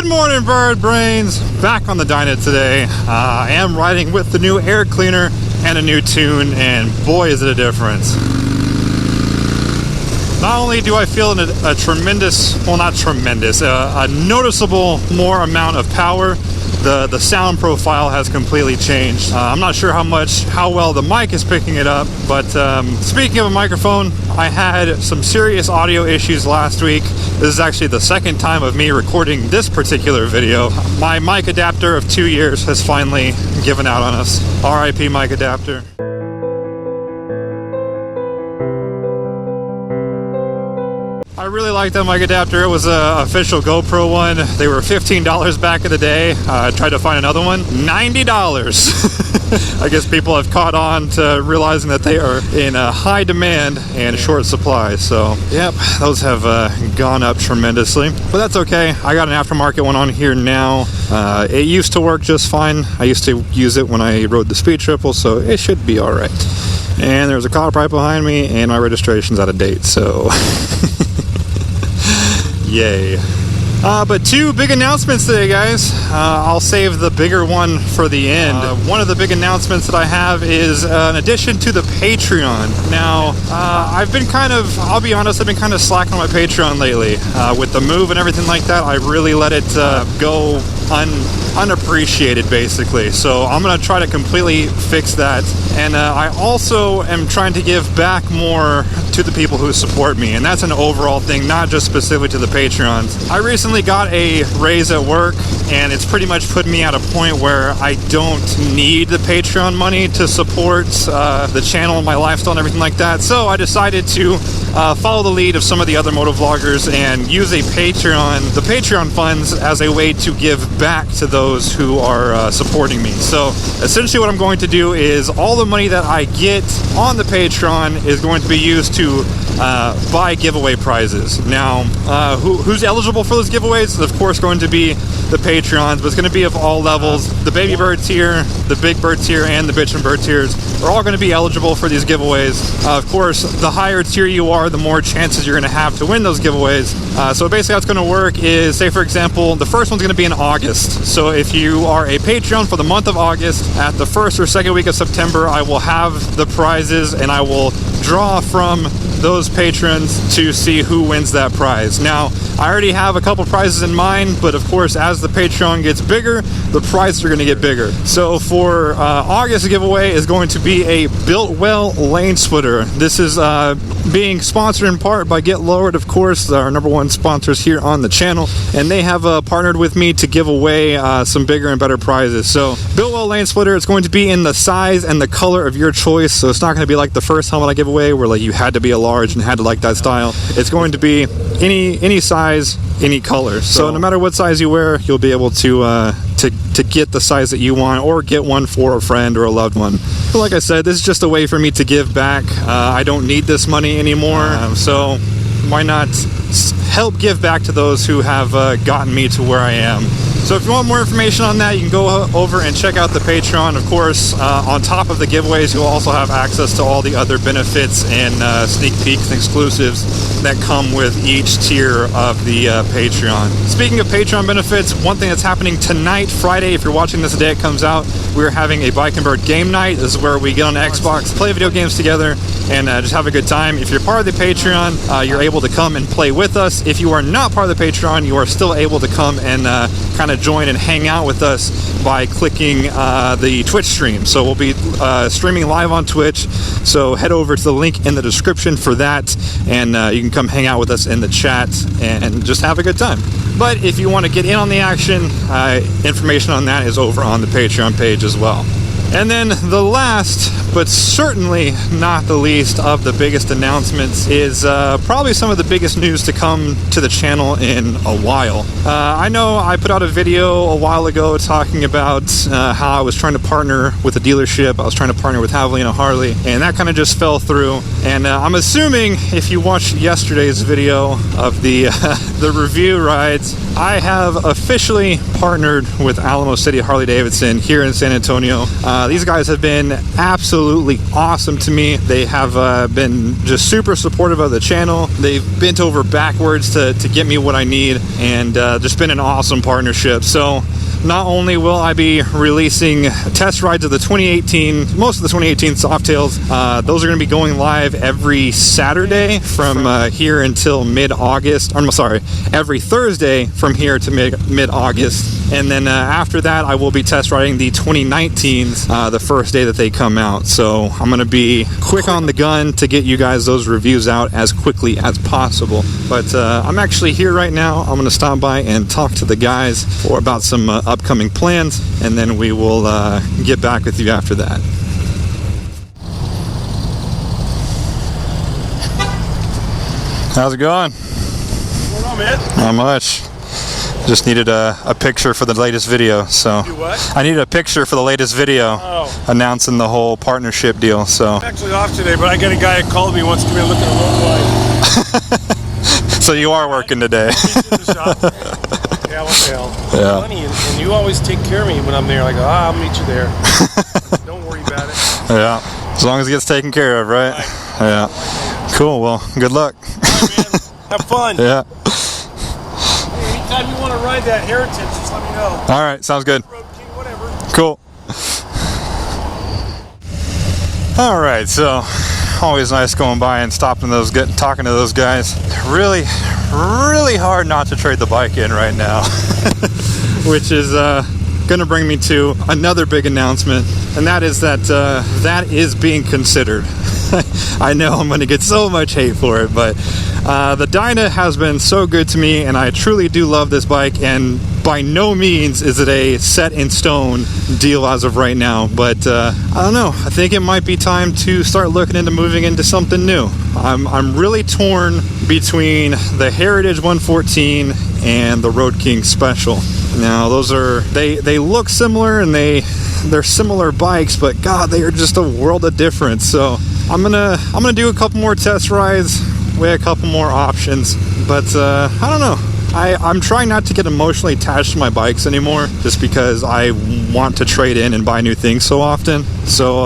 Good morning, bird brains. Back on the Dyna today. I am riding with the new air cleaner and a new tune, and boy is it a difference. Not only do I feel a tremendous, well not tremendous, a noticeable more amount of power, the sound profile has completely changed. I'm not sure how well the mic is picking it up, but speaking of a microphone, I had some serious audio issues last week. This is actually the second time of me recording this particular video. My mic adapter of 2 years has finally given out on us. RIP mic adapter. I really like that mic adapter. It was an official GoPro one. They were $15 back in the day. I tried to find another one. $90. I guess people have caught on to realizing that they are in high demand and short supply. So, yep, those have gone up tremendously. But that's okay. I got an aftermarket one on here now. It used to work just fine. I used to use it when I rode the Speed Triple, so it should be all right. And there's a copper pipe behind me, and my registration's out of date, so... Yay. But two big announcements today, guys. I'll save the bigger one for the end. One of the big announcements that I have is an addition to the Patreon. Now, I'll be honest, I've been kind of slacking on my Patreon lately. With the move and everything like that, I really let it go unappreciated, basically. So I'm going to try to completely fix that. And I also am trying to give back more to the people who support me. And that's an overall thing, not just specific to the Patreons. I recently got a raise at work, and it's pretty much put me at a point where I don't need the Patreon money to support the channel, my lifestyle, and everything like that. So I decided to follow the lead of some of the other motovloggers and use the Patreon funds as a way to give back to those who are supporting me. So essentially what I'm going to do is all the money that I get on the Patreon is going to be used to buy giveaway prizes. Now, who's eligible for those giveaways? Of course, going to be the Patreons, but it's going to be of all levels. The baby bird tier, the big bird tier, and the bitchin' bird tiers are all going to be eligible for these giveaways. Of course, the higher tier you are, the more chances you're going to have to win those giveaways. So basically how it's going to work is, say for example, the first one's going to be in August. So if you are a Patreon for the month of August, at the first or second week of September, I will have the prizes and I will draw from those patrons to see who wins that prize. Now, I already have a couple prizes in mind, but of course, as the Patreon gets bigger, the prizes are going to get bigger. So for August giveaway is going to be a Built Well lane splitter. This is being sponsored in part by Get Lowered, of course, our #1 sponsors here on the channel, and they have partnered with me to give away some bigger and better prizes. So Built Well lane splitter, it's going to be in the size and the color of your choice. So it's not going to be like the first helmet I give away where like you had to be a large and had to like that style. It's going to be any size, any color. So no matter what size you wear, you'll be able to get the size that you want, or get one for a friend or a loved one. But like I said, this is just a way for me to give back. I don't need this money anymore, so why not help give back to those who have gotten me to where I am. So if you want more information on that, you can go over and check out the Patreon. Of course, on top of the giveaways, you'll also have access to all the other benefits and sneak peeks and exclusives that come with each tier of the Patreon. Speaking of Patreon benefits, one thing that's happening tonight, Friday, if you're watching this the day it comes out, we're having a Bike and Bird game night. This is where we get on Xbox, play video games together, and just have a good time. If you're part of the Patreon, you're able to come and play with us. If you are not part of the Patreon, you are still able to come and kind of join and hang out with us by clicking the Twitch stream. So we'll be streaming live on Twitch, so head over to the link in the description for that, and you can come hang out with us in the chat and just have a good time. But if you want to get in on the action, information on that is over on the Patreon page as well. And then the last, but certainly not the least of the biggest announcements is probably some of the biggest news to come to the channel in a while. I know I put out a video a while ago talking about how I was trying to partner with a dealership. I was trying to partner with Harley and a Harley, and that kind of just fell through. And I'm assuming if you watched yesterday's video of the the review rides, I have officially partnered with Alamo City Harley Davidson here in San Antonio. These guys have been absolutely awesome to me. They have been just super supportive of the channel. They've bent over backwards to get me what I need, and just been an awesome partnership. So not only will I be releasing test rides of the 2018, most of the 2018 Softails, those are going to be going live every Saturday from here until mid-August. I'm sorry, every Thursday from here to mid-August. And then after that, I will be test riding the 2019s the first day that they come out. So I'm going to be quick on the gun to get you guys those reviews out as quickly as possible. But I'm actually here right now. I'm going to stop by and talk to the guys about some upcoming plans, and then we will get back with you after that. How's it going? What's going on, man? Not much. Just needed a picture for the latest video, so. You what? I needed a picture for the latest video announcing the whole partnership deal, so. I'm actually off today, but I got a guy that called me, wants to come in and look at a road light. So you are working today. He's in the shop. Yeah, what the hell? Yeah. Funny, and you always take care of me when I'm there. Like, I'll meet you there. Don't worry about it. Yeah, as long as it gets taken care of, right? Yeah. Cool, well, good luck. All right, man. Have fun. Yeah. Hey, anytime you want to ride that Helotes, just let me know. All right, sounds good. Road King, whatever. Cool. All right, so always nice going by and stopping those, talking to those guys. Really hard not to trade the bike in right now, which is going to bring me to another big announcement, and that is that that is being considered. I know I'm going to get so much hate for it, but the Dyna has been so good to me, and I truly do love this bike, and by no means is it a set in stone deal as of right now, but I don't know, I think it might be time to start looking into moving into something new. I'm really torn between the Heritage 114 and the Road King Special. Now those are, they look similar and they're similar bikes, but God, they are just a world of difference. So I'm gonna do a couple more test rides, weigh a couple more options, but I don't know. I'm trying not to get emotionally attached to my bikes anymore, just because I want to trade in and buy new things so often. So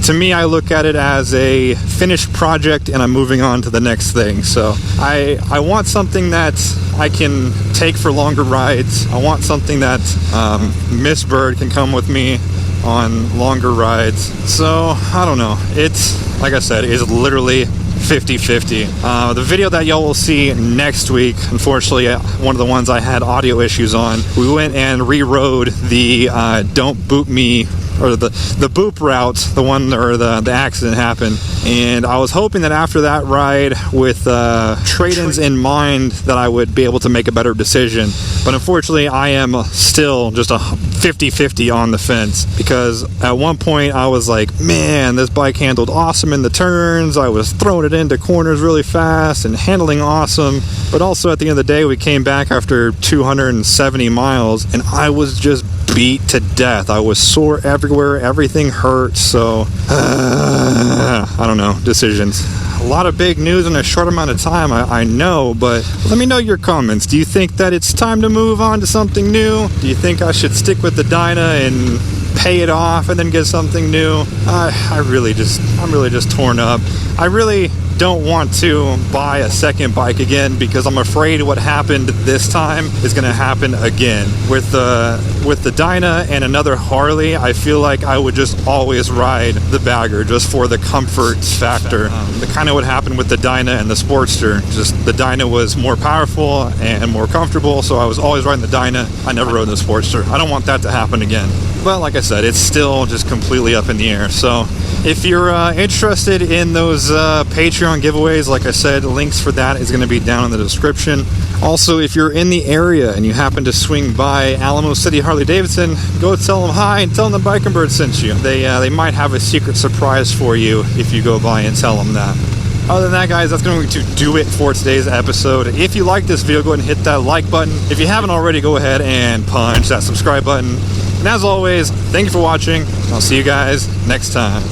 to me, I look at it as a finished project and I'm moving on to the next thing. So I want something that I can take for longer rides. I want something that Miss Bird can come with me on longer rides. So I don't know. It's, like I said, it's literally 50-50. The video that y'all will see next week, unfortunately, one of the ones I had audio issues on, we went and re-rode the Don't Boop Me, or the boop route, the one where the accident happened, and I was hoping that after that ride, with trade-ins in mind, that I would be able to make a better decision. But unfortunately, I am still just a 50-50 on the fence, because at one point I was like, man, this bike handled awesome in the turns, I was throwing it into corners really fast and handling awesome, but also at the end of the day, we came back after 270 miles and I was just beat to death. I was sore everywhere, everything hurt. So I don't know, decisions. A lot of big news in a short amount of time, I know, but let me know your comments. Do you think that it's time to move on to something new? Do you think I should stick with the Dyna and pay it off and then get something new? I'm really just torn up. I really don't want to buy a second bike again, because I'm afraid what happened this time is going to happen again. With the Dyna and another Harley, I feel like I would just always ride the Bagger just for the comfort factor. The kind of what happened with the Dyna and the Sportster. Just the Dyna was more powerful and more comfortable, so I was always riding the Dyna. I never rode the Sportster. I don't want that to happen again. But like I said, it's still just completely up in the air. So if you're interested in those Patreon giveaways, like I said, links for that is going to be down in the description. Also, if you're in the area and you happen to swing by Alamo City Harley Davidson, go tell them hi and tell them the Biking Bird sent you. They might have a secret surprise for you if you go by and tell them that. Other than that, guys, that's going to do it for today's episode. If you like this video, go ahead and hit that like button. If you haven't already, go ahead and punch that subscribe button. And as always, thank you for watching. I'll see you guys next time.